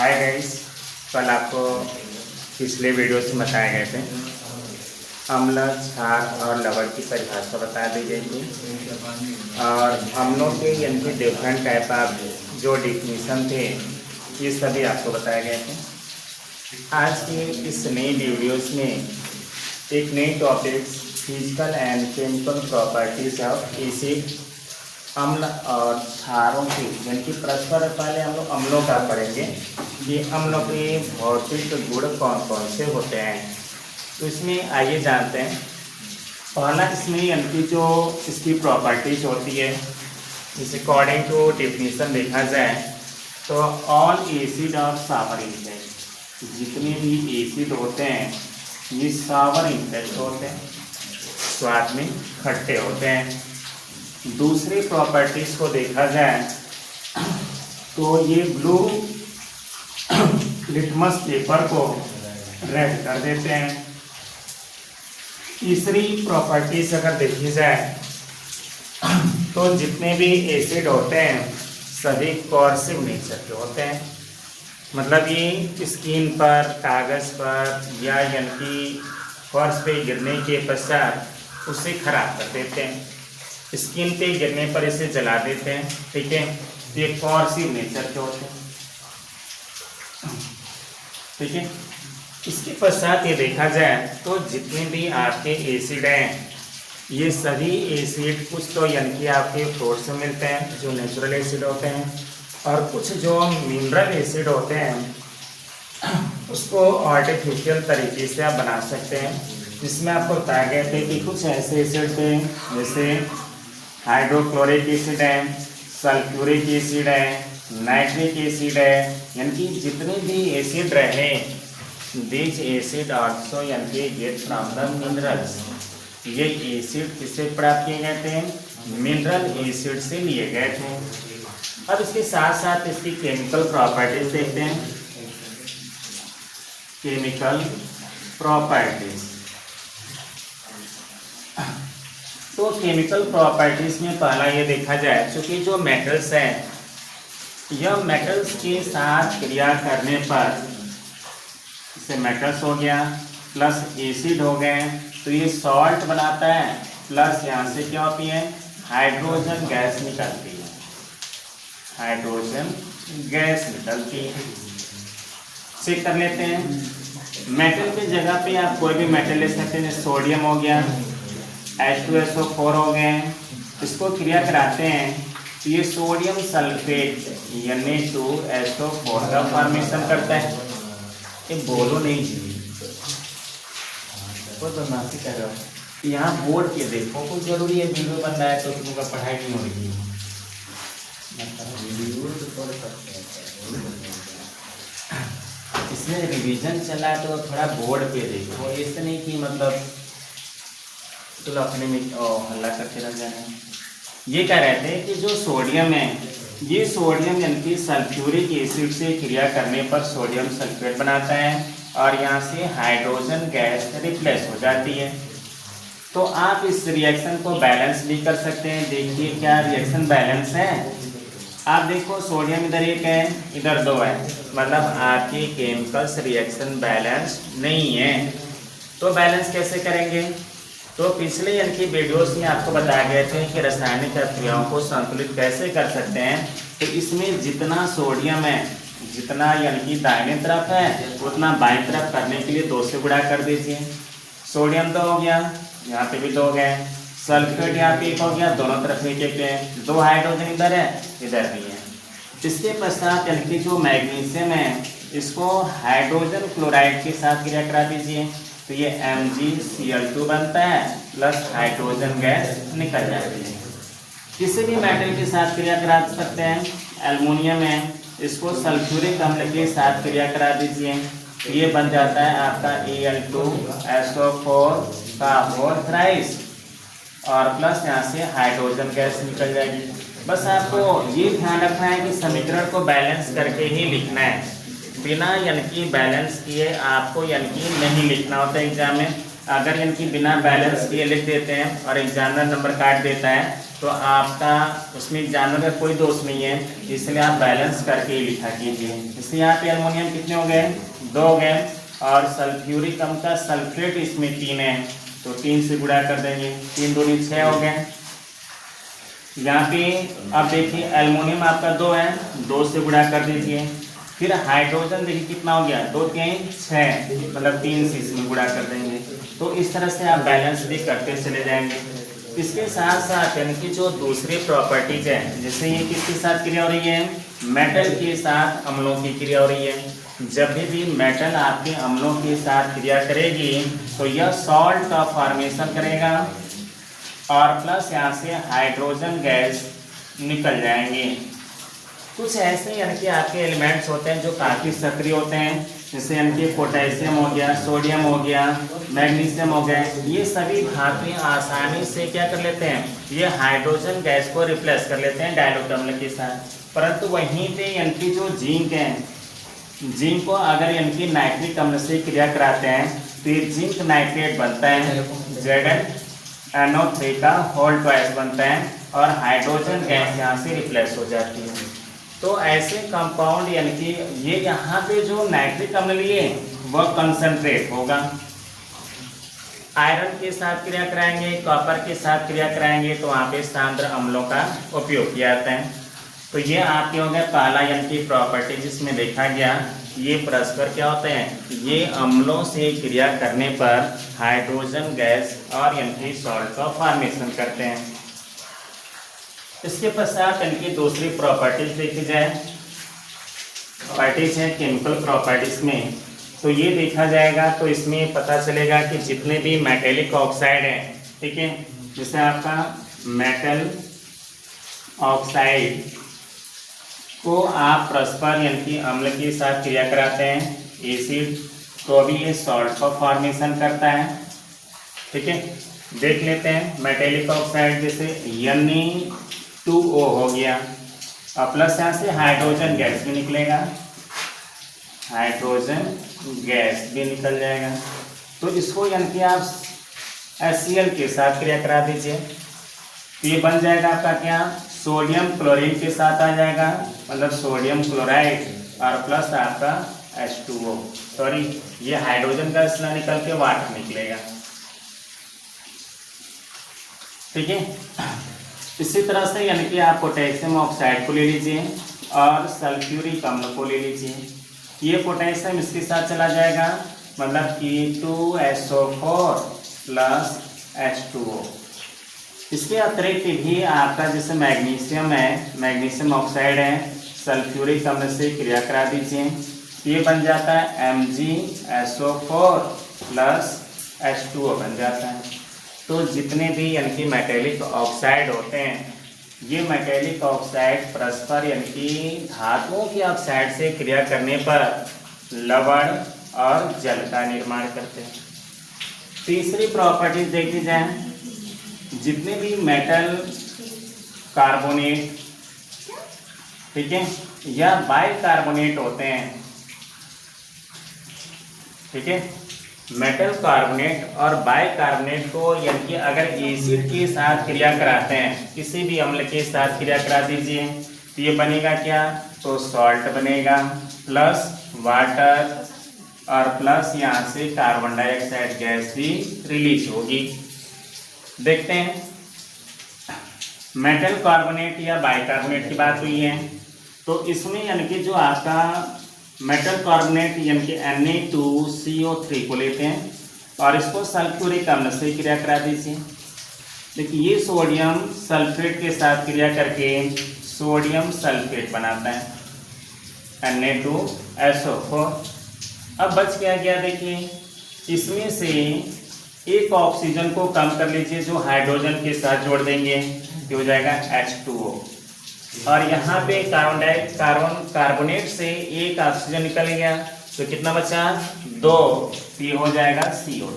Hi guys. कल आपको पिछले वीडियो से बताए गए थे अम्ल, क्षार और लवण की परिभाषा बता दी गई थी और अम्लों के यानी डिफरेंट टाइप ऑफ जो डिफिनीशन थे ये सभी आपको बताए गए थे। आज के इस नई वीडियोस में एक नई topic physical and chemical properties of acid, अम्ल और क्षारों की यानी कि परस्पर पहले हम लोग अम्लों का पढ़ेंगे कि अम्लों के भौतिक गुण कौन कौन से होते हैं। तो इसमें आइए जानते हैं। पहला इसमें यानी कि जो इसकी प्रॉपर्टीज होती है, इस अकॉर्डिंग टू डिफिनीशन देखा जाए तो ऑल एसिड और सावर इंटेक्ट, जितने भी एसिड होते हैं ये सावर इंटेक्ट होते हैं, स्वाद में खट्टे होते हैं। दूसरी प्रॉपर्टीज को देखा जाए तो ये ब्लू लिटमस पेपर को रेड कर देते हैं। तीसरी प्रॉपर्टीज अगर देखी जाए तो जितने भी एसिड होते हैं सभी कोर्सिव नेचर के होते हैं, मतलब ये स्किन पर, कागज़ पर या यानी कि फर्श पे गिरने के पश्चात उसे खराब कर देते हैं, स्किन पे गिरने पर इसे जला देते हैं। ठीक है, ये कोर्सिव नेचर के होते हैं। ठीक है, इसके पश्चात ये देखा जाए तो जितने भी आपके एसिड हैं ये सभी एसिड कुछ तो यानी कि आपके फ्रूट से मिलते हैं जो नेचुरल एसिड होते हैं, और कुछ जो मिनरल एसिड होते हैं उसको आर्टिफिशियल तरीके से आप बना सकते हैं। जिसमें आपको बताया गया था कि कुछ ऐसे एसिड थे जैसे हाइड्रोक्लोरिक एसिड है, सल्फ्यूरिक एसिड है, नाइट्रिक एसिड है, यानी कि जितने भी एसिड रहे दिस एसिड आल्सो यानी कि गेट फ्रॉम द मिनरल्स। ये एसिड किससे प्राप्त किए गए थे? मिनरल एसिड से लिए गए थे। अब इसके साथ साथ इसकी केमिकल प्रॉपर्टीज देखते हैं। केमिकल प्रॉपर्टीज, तो केमिकल प्रॉपर्टीज में पहला ये देखा जाए चूँकि जो मेटल्स हैं यह मेटल्स के साथ क्रिया करने पर, जैसे मेटल्स हो गया प्लस एसिड हो गए तो ये सॉल्ट बनाता है, प्लस यहाँ से क्या होती है हाइड्रोजन गैस निकलती है, हाइड्रोजन गैस निकलती है। चेक कर लेते हैं। मेटल की जगह पे आप कोई भी मेटल ले सकते हैं, जैसे सोडियम हो गया, H2SO4 हो गए, इसको क्रिया कराते हैं तो ये सोडियम सल्फेट Na2SO4 का फॉर्मेशन करता है। ये बोलो नहीं जी, वो तो नासी कर रहा हो। यहाँ बोर्ड के देखो, कुछ जरूरी है वीडियो बन रहा है तो तुमका पढ़ाई नहीं हो रही है। इसमें रिवीजन चला है तो थोड़ा बोर्ड पे देखो, ऐसे नहीं कि मतलब तो अपने में हल्ला करके रह जाए। ये कह रहे थे कि जो सोडियम है ये सोडियम यानी कि सल्फ्यूरिक एसिड से क्रिया करने पर सोडियम सल्फेट बनाता है और यहाँ से हाइड्रोजन गैस रिप्लेस हो जाती है। तो आप इस रिएक्शन को बैलेंस भी कर सकते हैं। देखिए क्या रिएक्शन बैलेंस है। आप देखो सोडियम इधर एक है, इधर दो है, मतलब आपकी केमिकल्स रिएक्शन बैलेंस नहीं है। तो बैलेंस कैसे करेंगे? तो पिछले यानी कि वीडियोस में आपको बताया गए थे कि रासायनिक अभिक्रियाओं को संतुलित कैसे कर सकते हैं। तो इसमें जितना सोडियम है, जितना यानी कि दाहिने तरफ है उतना बाईं तरफ करने के लिए 2 से गुणा कर दीजिए। सोडियम 2 हो गया, यहाँ पे भी 2 हो गए, सल्फेट यहाँ पे 1 हो गया, दोनों तरफ एक एक है, 2 हाइड्रोजन इधर है इधर भी है। इसके पश्चात यानी कि जो मैग्नीशियम है इसको हाइड्रोजन क्लोराइड के साथ क्रिया करा दीजिए तो ये MgCl2 बनता है प्लस हाइड्रोजन गैस निकल जाती है। किसी भी मेटल के साथ क्रिया करा सकते हैं। एल्युमिनियम है, इसको सल्फ्यूरिक अम्ल के साथ क्रिया करा दीजिए तो ये बन जाता है आपका Al2SO4 का होल थ्राइस और प्लस यहाँ से हाइड्रोजन गैस निकल जाएगी। बस आपको ये ध्यान रखना है कि समीकरण को बैलेंस करके ही लिखना है, बिना यानी कि बैलेंस किए आपको यानी कि नहीं लिखना होता है एग्जाम में। अगर यानी कि बिना बैलेंस किए लिख देते हैं और एग्जामिनर नंबर काट देता है तो आपका उसमें जानवर का कोई दोष नहीं है, इसलिए आप बैलेंस करके ही लिखा कीजिए। इसलिए यहाँ पे एल्युमिनियम कितने हो गए, 2 हो गए, और सल्फ्यूरिक अम्ल का सल्फेट इसमें 3 है, तो 3 से गुणा कर देंगे, 3 दूनी 6 हो गए। यहाँ पे अब देखिए एल्युमिनियम आपका 2 है, 2 से गुणा कर दीजिए। फिर हाइड्रोजन देखिए कितना हो गया, 2 3 6, मतलब 3 से इसमें गुणा कर देंगे। तो इस तरह से आप बैलेंस भी करते चले जाएंगे। इसके साथ साथ यानी कि जो दूसरी प्रॉपर्टीज है, जैसे ये किसके साथ क्रिया हो रही है, मेटल के साथ अम्लों की क्रिया हो रही है। जब भी मेटल आपके अम्लों के साथ क्रिया करेगी तो यह सॉल्ट का फॉर्मेशन करेगा और प्लस यहाँ से हाइड्रोजन गैस निकल जाएंगे। कुछ ऐसे यानी कि आपके एलिमेंट्स होते हैं जो काफ़ी सक्रिय होते हैं, जैसे यानी कि पोटेशियम हो गया, सोडियम हो गया, मैग्नीशियम हो गया, ये सभी धातुएं आसानी से क्या कर लेते हैं, ये हाइड्रोजन गैस को रिप्लेस कर लेते हैं डाइल्यूट अम्ल के साथ। परंतु वहीं पे यानी कि जो जिंक है, जिंक को अगर यानी कि नाइट्रिक अम्ल से क्रिया कराते हैं तो ये जिंक नाइट्रेट बनता है, ZnNO3 का होल ट्वाइस बनता है और हाइड्रोजन गैस यहाँ से रिप्लेस हो जाती है। तो ऐसे कंपाउंड यानी कि ये यहाँ पे जो नाइट्रिक अम्ल लिए वह कंसंट्रेट होगा, आयरन के साथ क्रिया कराएंगे, कॉपर के साथ क्रिया कराएंगे, तो वहाँ पे सांद्र अम्लों का उपयोग किया जाता है। तो ये आपके हो गया पहला यानी कि प्रॉपर्टी जिसमें देखा गया ये परस्पर क्या होते हैं, ये अम्लों से क्रिया करने पर हाइड्रोजन गैस और यानी कि सॉल्ट का फॉर्मेशन करते हैं। इसके पश्चात यानी कि दूसरी प्रॉपर्टीज देखी जाए, प्रॉपर्टीज है केमिकल प्रॉपर्टीज में, तो ये देखा जाएगा तो इसमें पता चलेगा कि जितने भी मेटेलिक ऑक्साइड हैं, ठीक है, जैसे आपका मेटल ऑक्साइड को आप परस्पर यानी कि अम्ल के साथ क्रिया कराते हैं, एसिड, तो अभी ये सॉल्ट का फॉर्मेशन करता है, ठीक है। देख लेते हैं मेटेलिक ऑक्साइड जैसे Na2O हो गया और प्लस यहाँ से हाइड्रोजन गैस भी निकलेगा, हाइड्रोजन गैस भी निकल जाएगा। तो इसको यानी कि आप HCl के साथ क्रिया करा दीजिए, तो ये बन जाएगा आपका क्या, सोडियम क्लोरीन के साथ आ जाएगा, मतलब सोडियम क्लोराइड और प्लस आपका H2O, सॉरी ये हाइड्रोजन गैस ना निकल के वाटर निकलेगा, ठीक है। इसी तरह से यानी कि आप पोटेशियम ऑक्साइड को ले लीजिए और सल्फ्यूरिक अम्ल को ले लीजिए, ये पोटेशियम इसके साथ चला जाएगा, मतलब Ke2SO4 प्लस H2O। इसके अतिरिक्त भी आपका जैसे मैग्नीशियम है, मैग्नीशियम ऑक्साइड है, सल्फ्यूरिक अम्ल से क्रिया करा दीजिए, ये बन जाता है MgSO4 प्लस H2O बन जाता है। तो जितने भी यानी कि मेटेलिक ऑक्साइड होते हैं, ये मेटेलिक ऑक्साइड परस्पर यानी कि धातुओं के ऑक्साइड से क्रिया करने पर लवण और जल का निर्माण करते हैं। तीसरी प्रॉपर्टीज देखी जाए, जितने भी मेटल कार्बोनेट, ठीक है, या बाइकार्बोनेट होते हैं, ठीक है, मेटल कार्बोनेट और बाइकार्बोनेट को यानी कि अगर एसिड के साथ क्रिया कराते हैं, किसी भी अम्ल के साथ क्रिया करा दीजिए, तो ये बनेगा क्या, तो सॉल्ट बनेगा प्लस वाटर और प्लस यहाँ से कार्बन डाइऑक्साइड गैस भी रिलीज होगी। देखते हैं, मेटल कार्बोनेट या बाइकार्बोनेट की बात हुई है, तो इसमें यानी कि जो आपका मेटल कार्बोनेट यानी कि Na2CO3 को लेते हैं और इसको सल्फ्यूरिक अम्ल से क्रिया करा दीजिए। देखिए ये सोडियम सल्फेट के साथ क्रिया करके सोडियम सल्फेट बनाता है, Na2SO4। अब बच क्या गया, देखिए इसमें से एक ऑक्सीजन को कम कर लीजिए जो हाइड्रोजन के साथ जोड़ देंगे, ये हो जाएगा H2O, और यहाँ पे कार्बोनेट से एक ऑक्सीजन निकल गया, तो कितना बचा, 2, तो ये हो जाएगा CO2।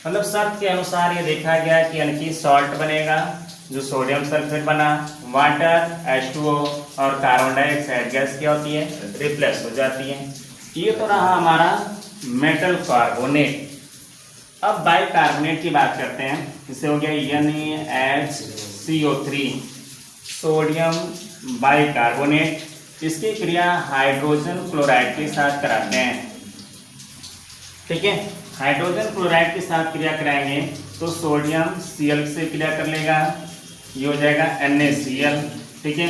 मतलब शर्त के अनुसार ये देखा गया कि यानी कि सॉल्ट बनेगा, जो सोडियम सल्फेट बना, वाटर H2O और कार्बन डाइऑक्साइड गैस क्या होती है, रिप्लेस हो जाती है। ये तो रहा हमारा मेटल कार्बोनेट। अब बाइकार्बोनेट की बात करते हैं, इससे हो गया NaHCl CO3 सोडियम बाइकार्बोनेट, इसकी क्रिया हाइड्रोजन क्लोराइड के साथ कराते हैं। ठीक है, हाइड्रोजन क्लोराइड के साथ क्रिया कराएंगे तो सोडियम Cl से क्रिया कर लेगा, ये हो जाएगा NaCl। ठीक है,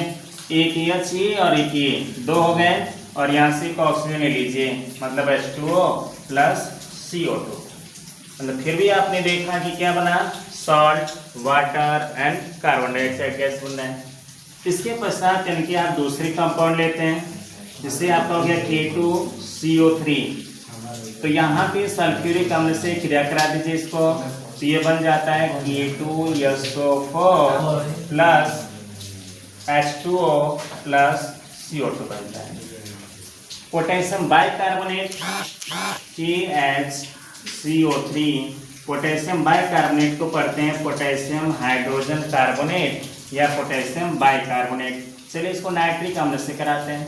एक H ये और एक ये दो हो गए, और यहाँ से एक ऑक्सीजन ले लीजिए, मतलब H2O प्लस CO2। मतलब फिर भी आपने देखा कि क्या बना, salt, water and carbon dioxide gas बन रहा है। इसके पश्चात यानी कि आप दूसरे कंपाउंड लेते हैं, जिससे आपका हो गया K2CO3। तो यहाँ पे सल्फ्यूरिक अम्ल से क्रिया करा दीजिए इसको, तो ये बन जाता है K2SO4 plus H2O plus CO2 बनता है। Potassium bicarbonate KHCO3, potassium bicarbonate को पढ़ते हैं पोटेशियम हाइड्रोजन कार्बोनेट या पोटेशियम बाइकार्बोनेट। चलिए इसको नाइट्रिक अम्ल से कराते हैं,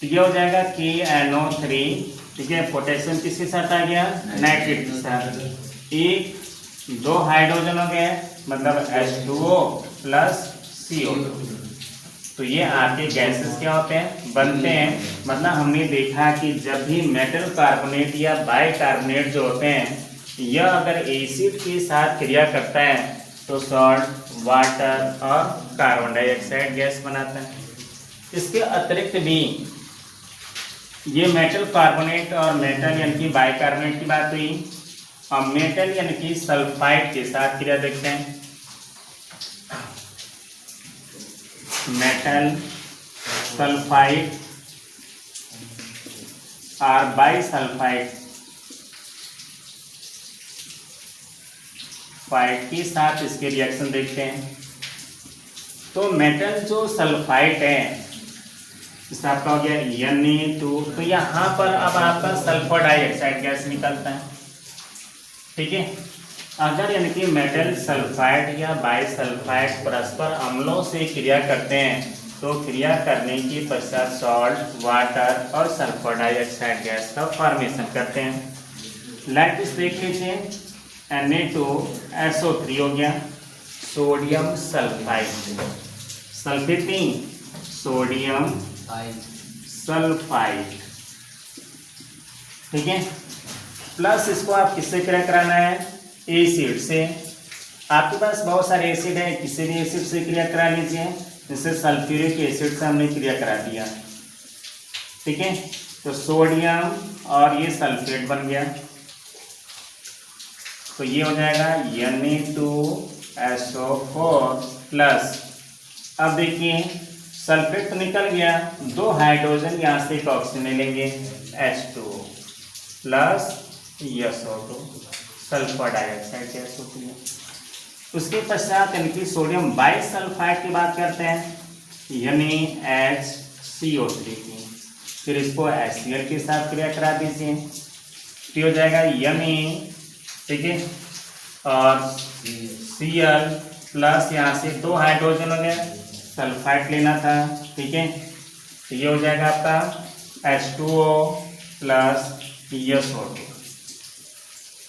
तो ये हो जाएगा KNO3। ठीक है, पोटेशियम किसके साथ आ गया, नाइट्रेट के साथ, एक दो हाइड्रोजन हो गए, मतलब H2O प्लस CO2। तो ये आपके गैसेस क्या होते हैं, बनते हैं। मतलब हमने देखा कि जब भी मेटल कार्बोनेट या बाइकार्बोनेट जो होते हैं, यह अगर एसिड के साथ क्रिया करता है तो सॉल्ट, वाटर और कार्बन डाइऑक्साइड गैस बनाता है। इसके अतिरिक्त भी ये मेटल कार्बोनेट और मेटल यानी कि बाइकार्बोनेट की बात हुई, और मेटल यानी कि सल्फाइड के साथ क्रिया देखते हैं। मेटल सल्फाइड और बाइसल्फाइड के साथ इसके रिएक्शन देखते हैं। तो मेटल जो सल्फाइड है, इसका आपका हो गया Na2, तो यहाँ पर अब आपका सल्फर डाइऑक्साइड गैस निकलता है। ठीक है, अगर यानी कि मेटल सल्फाइड या बाइसल्फाइड परस्पर अम्लों से क्रिया करते हैं तो क्रिया करने के पश्चात सॉल्ट, वाटर और सल्फर डाइऑक्साइड गैस का फॉर्मेशन करते हैं। लाइक इस देख लीजिए, Na2SO3 हो गया, सोडियम सल्फाइड, सल्फेट नहीं, सोडियम सल्फाइड। ठीक है, प्लस इसको आप किससे क्रिया कराना है, एसिड से। आपके पास बहुत सारे एसिड है, किसी भी एसिड से क्रिया करा लीजिए। जैसे सल्फ्यूरिक एसिड से हमने क्रिया करा दिया। ठीक है, तो सोडियम और ये सल्फेट बन गया, तो ये हो जाएगा Na2SO4 प्लस, अब देखिए सल्फेट तो निकल गया, दो हाइड्रोजन यहाँ से एक ऑक्सीजन लेंगे, H2O plus SO2, sulphur dioxide gas होती है। उसके पश्चात यानी कि सोडियम बाइसल्फाइड की बात करते हैं, यानी HCO3 की, फिर इसको HCl के साथ क्रिया करा दीजिए, तो हो जाएगा यमी। ठीक है, और Cl प्लस यहाँ से दो हाइड्रोजन हो गया, सल्फाइड लेना था। ठीक है, तो ये हो जाएगा आपका H2O प्लस SO2।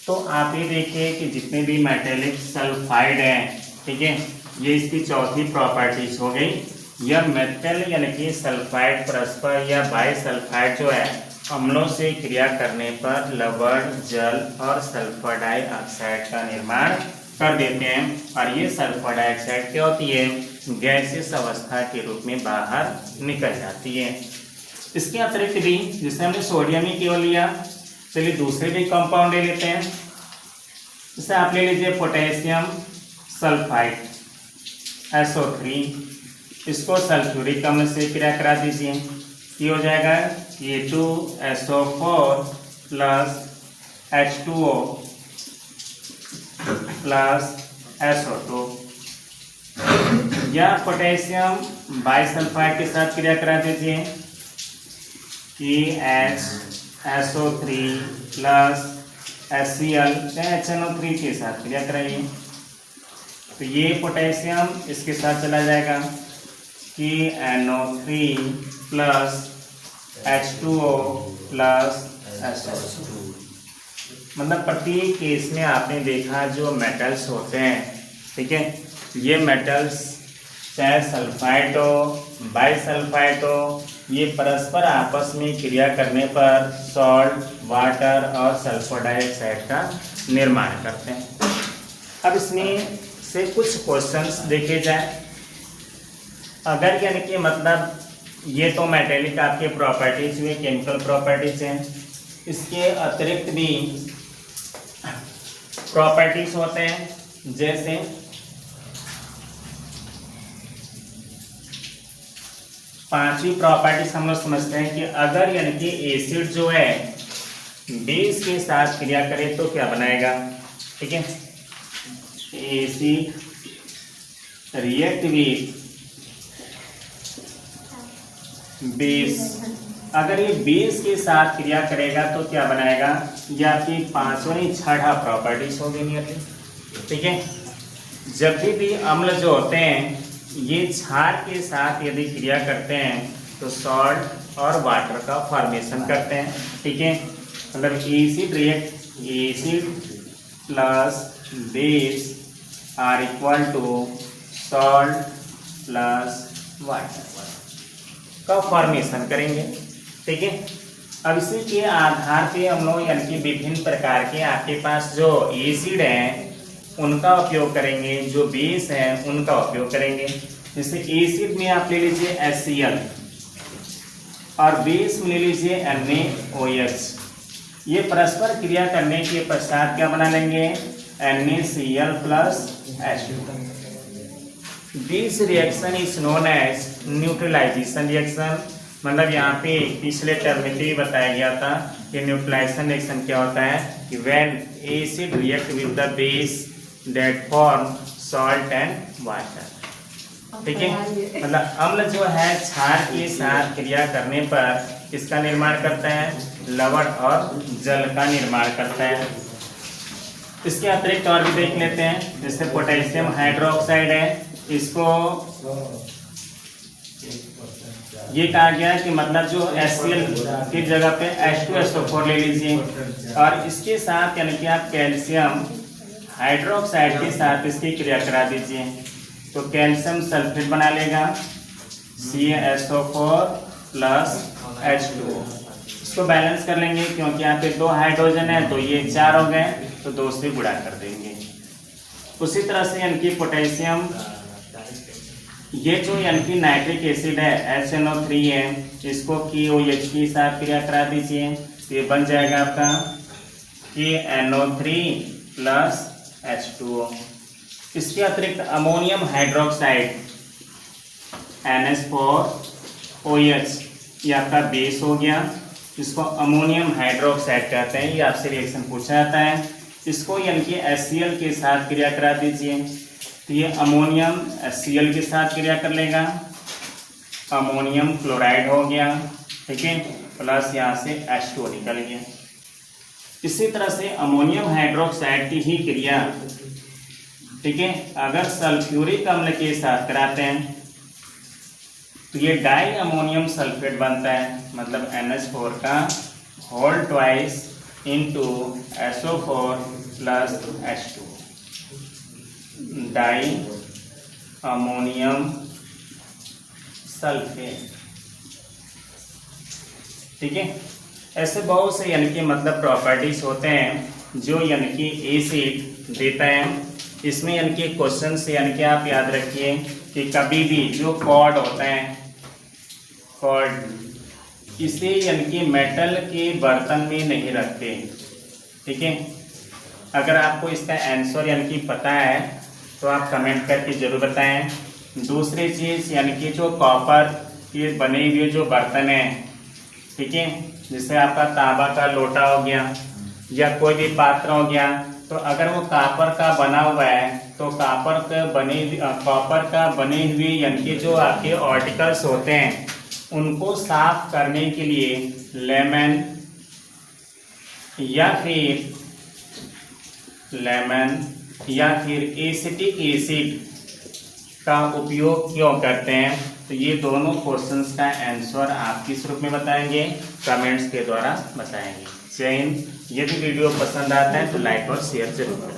तो आप ये देखिए कि जितने भी मेटेलिक सल्फाइड हैं, ठीक है, ये इसकी चौथी प्रॉपर्टीज हो गई। यह मेटल यानी कि सल्फाइड परस्पर या बाइसल्फाइड जो है अम्लों से क्रिया करने पर लवण, जल और सल्फर डाइऑक्साइड का निर्माण कर देते हैं, और ये सल्फर डाइऑक्साइड क्या होती है, गैसियस अवस्था के रूप में बाहर निकल जाती है। इसके अतिरिक्त भी जैसे हमने सोडियम ही केवल लिया, चलिए दूसरे भी कंपाउंड ले लेते हैं। जैसे आप ले लीजिए पोटेशियम सल्फाइड SO3, इसको सल्फ्यूरिक अम्ल से क्रिया करा दीजिए, ये हो जाएगा K2SO4 plus H2O plus SO2, या पोटेशियम बाइसल्फाइड के साथ क्रिया करा दीजिए, KHSO3 प्लस HCl HNO3 के साथ क्रिया कराइए, तो ये पोटेशियम इसके साथ चला जाएगा, KNO3 plus H2O plus SO2। मतलब प्रत्येक केस में आपने देखा जो मेटल्स होते हैं, ठीक है, ये मेटल्स चाहे सल्फाइड हो बाइसल्फाइड हो, ये परस्पर आपस में क्रिया करने पर सॉल्ट, वाटर और सल्फर डाइऑक्साइड का निर्माण करते हैं। अब इसमें से कुछ क्वेश्चंस देखे जाए। अगर यानी कि मतलब ये तो मेटेलिक आपके प्रॉपर्टीज हुए, केमिकल प्रॉपर्टीज हैं, इसके अतिरिक्त भी प्रॉपर्टीज होते हैं। जैसे पांचवी प्रॉपर्टीज हम लोग समझते हैं कि अगर यानी कि एसिड जो है बेस के साथ क्रिया करे तो क्या बनाएगा। ठीक है, एसिड रिएक्ट विथ बेस, अगर ये बेस के साथ क्रिया करेगा तो क्या बनाएगा। ये आपकी पांचवी छठा प्रॉपर्टीज होगी नियरली। ठीक है, जब भी अम्ल जो होते हैं ये क्षार के साथ यदि क्रिया करते हैं तो सॉल्ट और वाटर का फॉर्मेशन करते हैं। ठीक है, मतलब acid plus base are equal to salt plus water का फॉर्मेशन करेंगे। ठीक है, अब इसी के आधार पे हम लोग यानी कि विभिन्न प्रकार के आपके पास जो एसिड हैं उनका उपयोग करेंगे, जो बेस है उनका उपयोग करेंगे। जैसे एसिड में आप ले लीजिए HCl और बेस में ले लीजिए NaOH। ये परस्पर क्रिया करने के पश्चात क्या बना लेंगे, NaCl plus H2। This reaction is known as neutralization reaction. मतलब यहाँ पे पिछले टर्म में भी बताया गया था कि न्यूट्रलाइजेशन रिएक्शन क्या होता है कि when acid react with the base that form salt and water. ठीक है, मतलब अम्ल जो है क्षार के साथ क्रिया करने पर किसका निर्माण करता है, लवण और जल का निर्माण करता है। इसके अतिरिक्त और भी देख लेते हैं। जैसे पोटेशियम हाइड्रोक्साइड है, इसको ये कहा गया है कि मतलब जो HCl की जगह पे H2SO4 ले लीजिए और इसके साथ यानी कि आप कैल्शियम हाइड्रोक्साइड के साथ इसकी क्रिया करा दीजिए तो कैल्शियम सल्फेट बना लेगा CaSO4 प्लस H2O। इसको बैलेंस कर लेंगे क्योंकि यहाँ पे 2 हाइड्रोजन है तो ये 4 हो गए, तो 2 से गुणा कर देंगे। उसी तरह से यानी कि पोटेशियम, ये जो यानी कि नाइट्रिक एसिड है HNO3 है, इसको KOH के साथ क्रिया करा दीजिए तो ये बन जाएगा आपका KNO3 प्लस H2O। इसके अतिरिक्त अमोनियम हाइड्रोक्साइड NH4OH, ये आपका बेस हो गया, इसको अमोनियम हाइड्रोक्साइड कहते हैं। ये आपसे रिएक्शन पूछा जाता है। इसको यानी कि HCl के साथ क्रिया करा दीजिए तो ये अमोनियम HCl के साथ क्रिया कर लेगा, अमोनियम क्लोराइड हो गया। ठीक है, प्लस यहाँ से H2O निकल गया। इसी तरह से अमोनियम हाइड्रोक्साइड की ही क्रिया, ठीक है, अगर सल्फ्यूरिक अम्ल के साथ कराते हैं तो ये डाई अमोनियम सल्फेट बनता है। मतलब NH4 का whole twice into SO4 plus H2, diammonium sulphate. ठीक है, ऐसे बहुत से यानी कि मतलब प्रॉपर्टीज होते हैं जो यानी कि एसिड देता है। इसमें यानी कि क्वेश्चन से यानी कि आप याद रखिए कि कभी भी जो कॉर्ड होता है, कॉर्ड, इसे यानी कि मेटल के बर्तन में नहीं रखते। ठीक है, अगर आपको इसका आंसर यानी कि पता है तो आप कमेंट करके जरूर बताएं। दूसरी चीज़ यानी कि जो कॉपर के बने हुए जो बर्तन हैं, ठीक है, जैसे आपका तांबा का लोटा हो गया या कोई भी पात्र हो गया, तो अगर वो कॉपर का बना हुआ है तो कॉपर का बने हुए यानी कि जो आपके आर्टिकल्स होते हैं उनको साफ करने के लिए लेमन या फिर एसिटिक एसिड का उपयोग क्यों करते हैं। तो ये दोनों क्वेश्चंस का आंसर आप किस रूप में बताएंगे, कमेंट्स के द्वारा बताएंगे। जय हिंद। यदि वीडियो पसंद आता है तो लाइक और शेयर जरूर करें।